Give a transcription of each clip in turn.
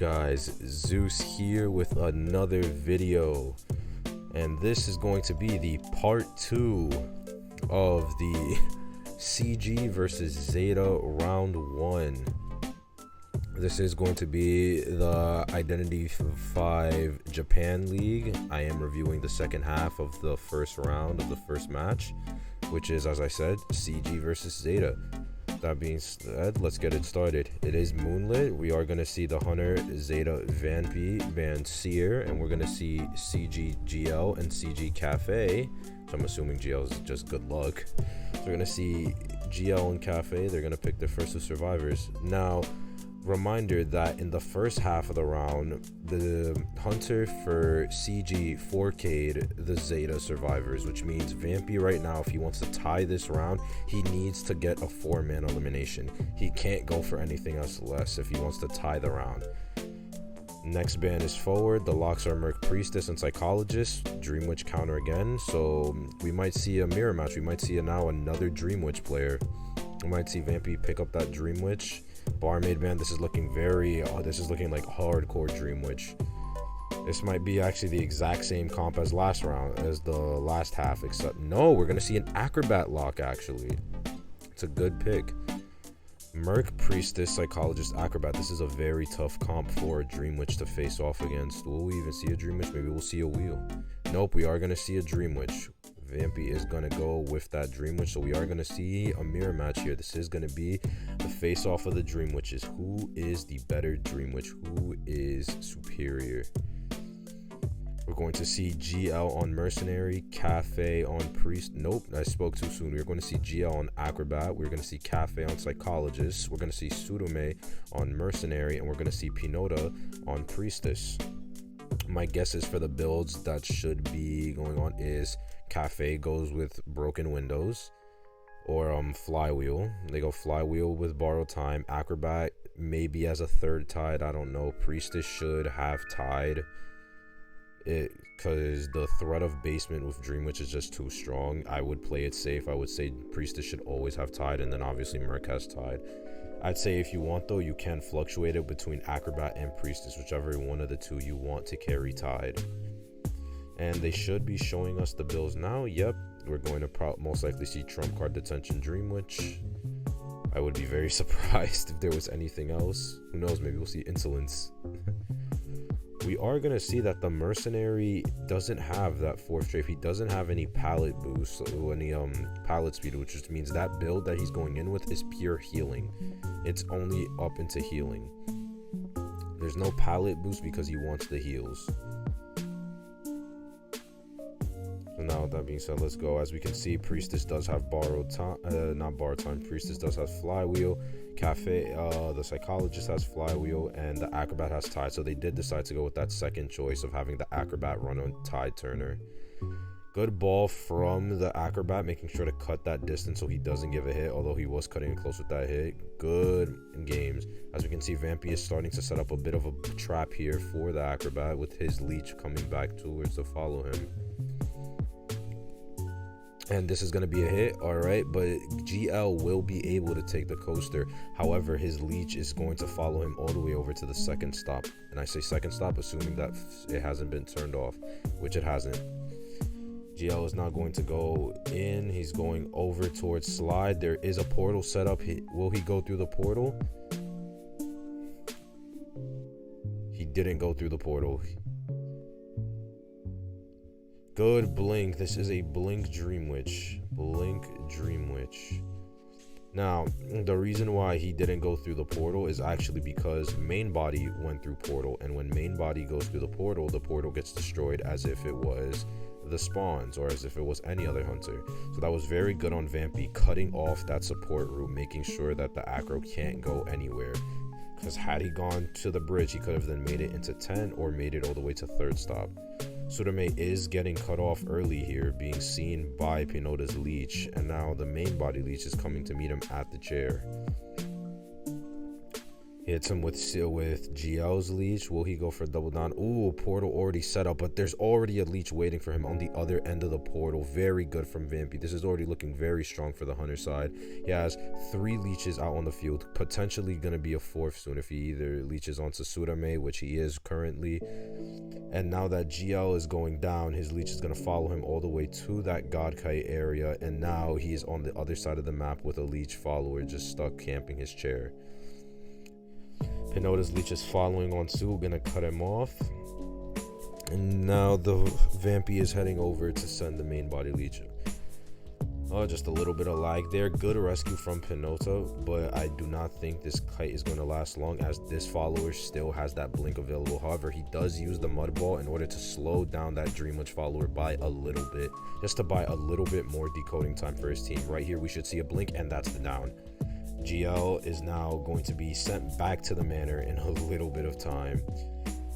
guys? Zeus here with another video, and this is going to be the part 2 of the CG versus Zeta round 1. This is going to be the IdentityV Japan League. I am reviewing the second half of the first round of the first match, which is, as I said, CG versus Zeta. That being said, let's get it started. It is moonlit. We are going to see the Hunter, Zeta, Van Seer, and we're going to see CG GL and CG Cafe. So I'm assuming GL is just good luck. So we're going to see GL and Cafe. They're going to pick their first two survivors. Now, reminder that in the first half of the round, the Hunter for CG 4K'd the Zeta survivors, which means Vampy right now, if he wants to tie this round, he needs to get a 4-man elimination. He can't go for anything else less if he wants to tie the round. Next ban is forward. The locks are Merc Priestess and Psychologist. Dream Witch counter again, so we might see a mirror match. We might see now another Dream Witch player. We might see Vampy pick up that Dream Witch. Barmaid, man, this is looking this is looking like hardcore Dream Witch. This might be actually the exact same comp as the last half, except no, we're gonna see an Acrobat lock. Actually, it's a good pick. Merc Priestess, Psychologist, Acrobat. This is a very tough comp for a Dream Witch to face off against. Will we even see a Dream Witch? Maybe we'll see a wheel. Nope, we are gonna see a Dream Witch. Vampy is going to go with that Dream Witch, so we are going to see a mirror match here. This is going to be the face-off of the Dream Witches. Who is the better Dream Witch? Who is superior? We're going to see GL on Mercenary, Cafe on Priest. Nope, I spoke too soon. We're going to see GL on Acrobat. We're going to see Cafe on Psychologist. We're going to see Sudomei on Mercenary, and we're going to see Pinota on Priestess. My guesses for the builds that should be going on is Cafe goes with Broken Windows or Flywheel. They go Flywheel with Borrowed Time. Acrobat maybe as a third tied, I don't know. Priestess should have tied it because the threat of basement with Dream Witch is just too strong. I would play it safe. I would say Priestess should always have tied, and then obviously Merc has tied. I'd say if you want, though, you can fluctuate it between Acrobat and Priestess, whichever one of the two you want to carry tied. And they should be showing us the builds now. Yep, we're going to most likely see Trump Card Detention Dream Witch. I would be very surprised if there was anything else. Who knows, maybe we'll see Insolence. We are going to see that the Mercenary doesn't have that 4th strafe. He doesn't have any palette boost or any palette speed, which just means that build that he's going in with is pure healing. It's only up into healing. There's no palette boost because he wants the heals. So now with that being said, let's go. As we can see, Priestess does have Borrowed Time, not Borrowed Time. Priestess does have Flywheel. Cafe, the Psychologist has Flywheel, and the Acrobat has Tide. So they did decide to go with that second choice of having the Acrobat run on Tide Turner. Good ball from the Acrobat, making sure to cut that distance so he doesn't give a hit, although he was cutting it close with that hit. Good in games. As we can see, Vampy is starting to set up a bit of a trap here for the Acrobat with his leech coming back towards to follow him. And this is going to be a hit, all right, but GL will be able to take the coaster. However, his leech is going to follow him all the way over to the second stop. And I say second stop, assuming that it hasn't been turned off, which it hasn't. GL is not going to go in. He's going over towards Slide. There is a portal set up. Will he go through the portal? He didn't go through the portal. Good blink. This is a blink Dream Witch. Blink Dream Witch. Now, the reason why he didn't go through the portal is actually because main body went through portal, and when main body goes through the portal gets destroyed as if it was the spawns or as if it was any other hunter. So that was very good on Vampy, cutting off that support route, making sure that the aggro can't go anywhere. Because had he gone to the bridge, he could have then made it into 10 or made it all the way to third stop. Sudomei is getting cut off early here, being seen by Pinota's leech, and now the main body leech is coming to meet him at the chair. Hits him with GL's leech. Will he go for a double down? Ooh, portal already set up, but there's already a leech waiting for him on the other end of the portal. Very good from Vampy. This is already looking very strong for the Hunter side. He has 3 leeches out on the field, potentially going to be a 4th soon if he either leeches onto Surame, which he is currently. And now that GL is going down, his leech is going to follow him all the way to that Godkite area. And now he's on the other side of the map with a leech follower just stuck camping his chair. Pinota's leech is following on Su, gonna cut him off. And now the Vampy is heading over to send the main body leech. Oh, just a little bit of lag there. Good rescue from Pinota, but I do not think this kite is going to last long as this follower still has that blink available. However, he does use the mud ball in order to slow down that Dream Witch follower by a little bit, just to buy a little bit more decoding time for his team. Right here, we should see a blink, and that's the down. GL is now going to be sent back to the manor in a little bit of time.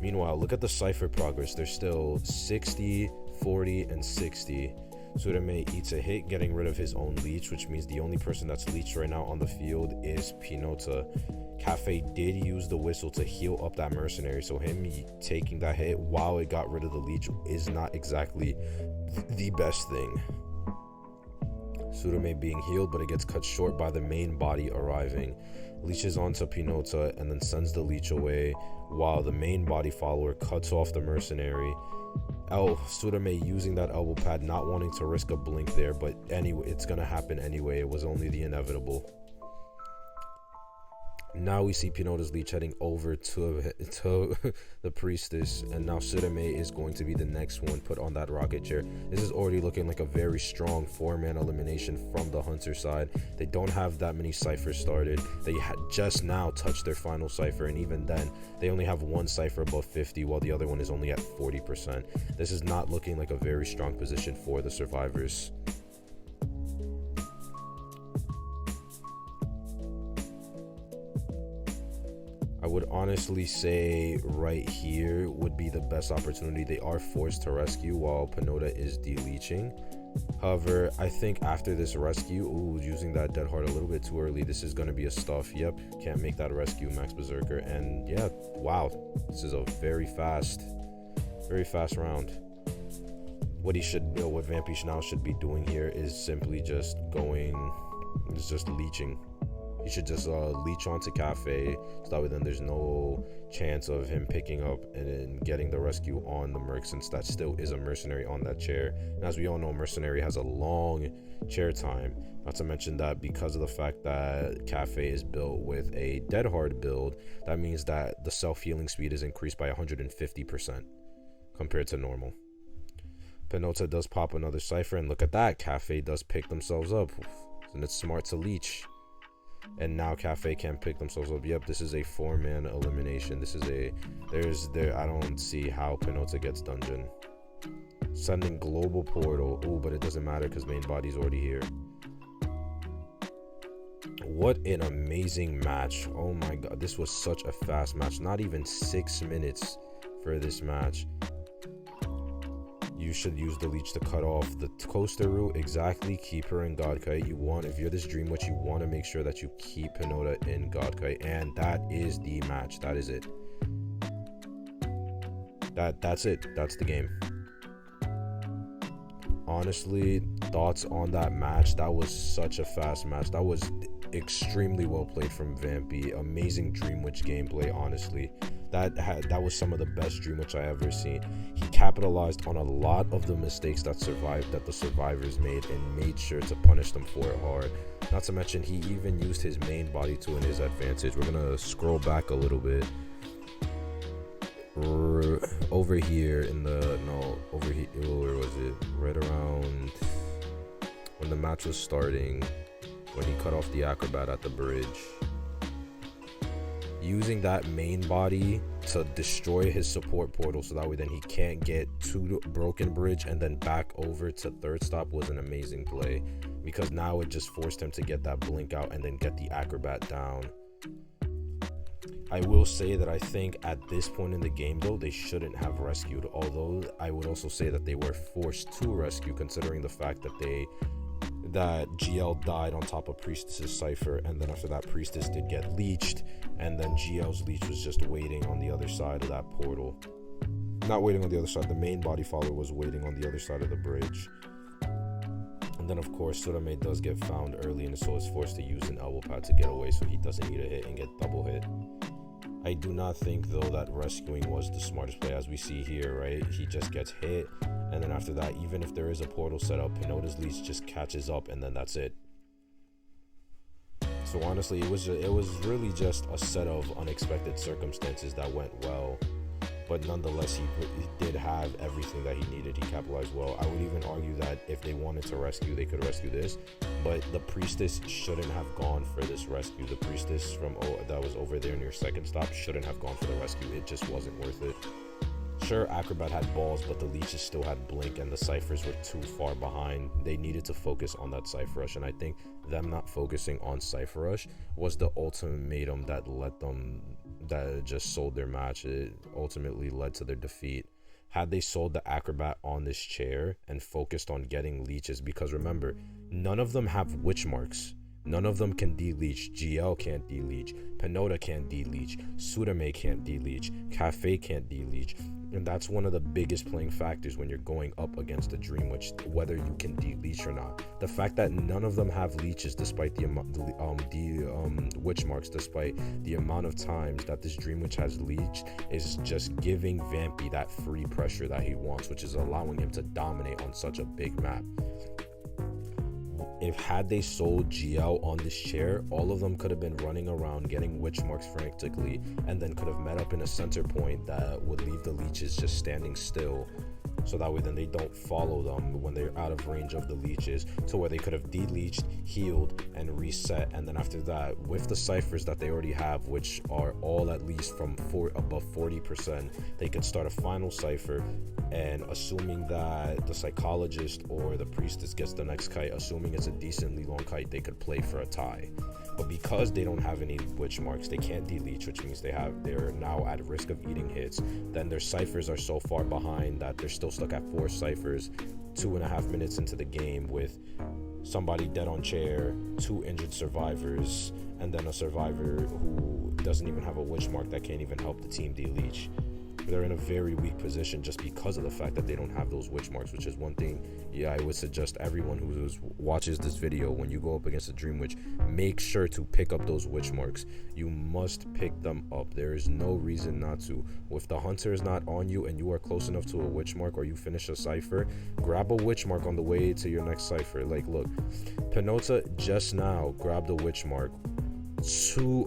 Meanwhile, look at the cipher progress. There's still 60, 40, and 60. Surame eats a hit, getting rid of his own leech, which means the only person that's leeched right now on the field is Pinota. Cafe did use the whistle to heal up that mercenary, so him taking that hit while it got rid of the leech is not exactly the best thing. Surame being healed, but it gets cut short by the main body arriving. Leeches onto Pinota and then sends the leech away, while the main body follower cuts off the mercenary. Surame using that elbow pad, not wanting to risk a blink there, but anyway, it's gonna happen anyway. It was only the inevitable. Now we see Pinota's leech heading over to the priestess, and now Surame is going to be the next one put on that rocket chair. This is already looking like a very strong 4-man elimination from the Hunter side. They don't have that many ciphers started. They had just now touched their final cipher, and even then they only have 1 cipher above 50 while the other one is only at 40%. This is not looking like a very strong position for the survivors. I would honestly say right here would be the best opportunity. They are forced to rescue while Pinota is deleeching. However, I think after this rescue, using that Dead Heart a little bit too early, this is going to be a stuff. Yep, can't make that rescue, Max Berserker. And yeah, wow, this is a very fast round. What Vampy now should be doing here is simply just leeching. He should just leech onto Cafe, so that way then there's no chance of him picking up and then getting the rescue on the merc, since that still is a mercenary on that chair. And as we all know, mercenary has a long chair time. Not to mention that because of the fact that Cafe is built with a Dead Hard build, that means that the self-healing speed is increased by 150% compared to normal. Pinota does pop another cipher, and look at that, Cafe does pick themselves up, and it's smart to leech. And now Cafe can't pick themselves up. Yep, this is a 4-man elimination. I don't see how Pinota gets dungeon. Sending global portal. But it doesn't matter because main body's already here. What an amazing match. Oh my god, this was such a fast match. Not even 6 minutes for this match. You should use the leech to cut off the coaster route. Exactly. Keep her in Godkite. If you're this Dream Witch, you want to make sure that you keep Pinota in Godkite, and that is the match. That is it. That's it. That's the game. Honestly, thoughts on that match? That was such a fast match. That was extremely well played from Vampy. Amazing Dream Witch gameplay, honestly. That was some of the best Dream Witch I ever seen. He capitalized on a lot of the mistakes that the survivors made and made sure to punish them for it hard. Not to mention, he even used his main body to his advantage. We're gonna scroll back a little bit. Over here where was it? Right around when the match was starting, when he cut off the acrobat at the bridge. Using that main body to destroy his support portal, so that way then he can't get to Broken Bridge and then back over to third stop, was an amazing play, because now it just forced him to get that blink out and then get the acrobat down. I will say that I think at this point in the game though, they shouldn't have rescued, although I would also say that they were forced to rescue, considering the fact that they that GL died on top of Priestess's Cypher, and then after that Priestess did get leeched, and then GL's leech was just waiting on the other side of that portal. Not waiting on the other side, the main body follower was waiting on the other side of the bridge. And then of course Surame does get found early, and so is forced to use an elbow pad to get away so he doesn't need a hit and get double hit. I do not think though that rescuing was the smartest play, as we see here, right? He just gets hit, and then after that, even if there is a portal set up, Pinota's leech just catches up, and then that's it. So honestly, it was really just a set of unexpected circumstances that went well, but nonetheless, he did have everything that he needed. He capitalized well. I would even argue that if they wanted to rescue, they could rescue this, but the Priestess shouldn't have gone for this rescue. The Priestess from that was over there near second stop shouldn't have gone for the rescue. It just wasn't worth it. Sure, Acrobat had balls, but the leeches still had blink, and the ciphers were too far behind. They needed to focus on that cipher rush, and I think them not focusing on cipher rush was the ultimatum that just sold their match. It ultimately led to their defeat. Had they sold the Acrobat on this chair and focused on getting leeches, because remember, none of them have witch marks. None of them can de-leech. GL can't de-leech. Pinota can't de-leech. Surame can't de-leech. Cafe can't de-leech. And that's one of the biggest playing factors when you're going up against a Dream Witch, whether you can de-leech or not. The fact that none of them have leeches, despite the witch marks, despite the amount of times that this Dream Witch has leeched, is just giving Vampy that free pressure that he wants, which is allowing him to dominate on such a big map. If had they sold GL on this chair, all of them could have been running around getting witch marks frantically, and then could have met up in a center point that would leave the leeches just standing still, so that way then they don't follow them when they're out of range of the leeches, to where they could have de-leeched, healed, and reset. And then after that, with the ciphers that they already have, which are all at least from above 40%, they could start a final cipher, and assuming that the Psychologist or the Priestess gets the next kite, assuming it's a decently long kite, they could play for a tie. But because they don't have any witch marks, they can't de-leech, which means they're now at risk of eating hits. Then their ciphers are so far behind that they're still stuck at 4 ciphers 2.5 minutes into the game, with somebody dead on chair, 2 injured survivors, and then a survivor who doesn't even have a witch mark that can't even help the team de-leech. They're in a very weak position just because of the fact that they don't have those witch marks, which is one thing, I would suggest everyone who watches this video, when you go up against a Dream Witch, make sure to pick up those witch marks. You must pick them up. There is no reason not to. If the hunter is not on you and you are close enough to a witch mark, or you finish a cipher, grab a witch mark on the way to your next cipher. Like, look, Pinota just now grabbed a witch mark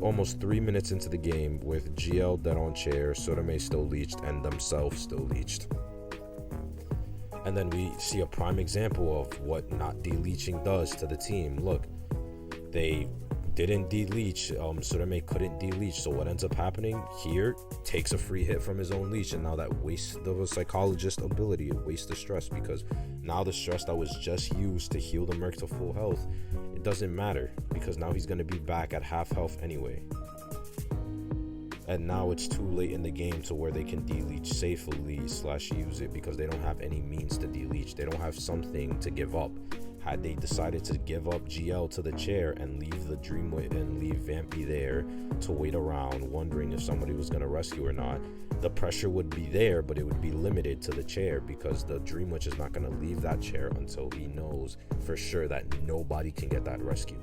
almost 3 minutes into the game, with GL dead on chair, Surame still leeched, and themselves still leeched. And then we see a prime example of what not de-leeching does to the team. Look, they didn't de-leech, Surame couldn't de-leech, so what ends up happening here, takes a free hit from his own leech, and now that wastes the Psychologist ability, it wastes the stress, because now the stress that was just used to heal the Merc to full health, it doesn't matter, because now he's going to be back at half health anyway. And now it's too late in the game to where they can de-leech safely / use it, because they don't have any means to de-leech. They don't have something to give up. Had they decided to give up GL to the chair and leave the Dream Witch and leave Vampy there to wait around, wondering if somebody was going to rescue or not, the pressure would be there, but it would be limited to the chair, because the Dream Witch is not going to leave that chair until he knows for sure that nobody can get that rescue.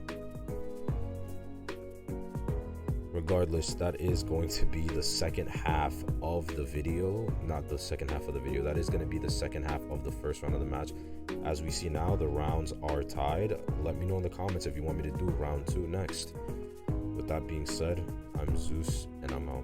Regardless, that is going to be the second half of the video. Not the second half of the video, that is going to be the second half of the first round of the match. As we see now, the rounds are tied. Let me know in the comments if you want me to do round 2 next. With that being said, I'm Zeus, and I'm out.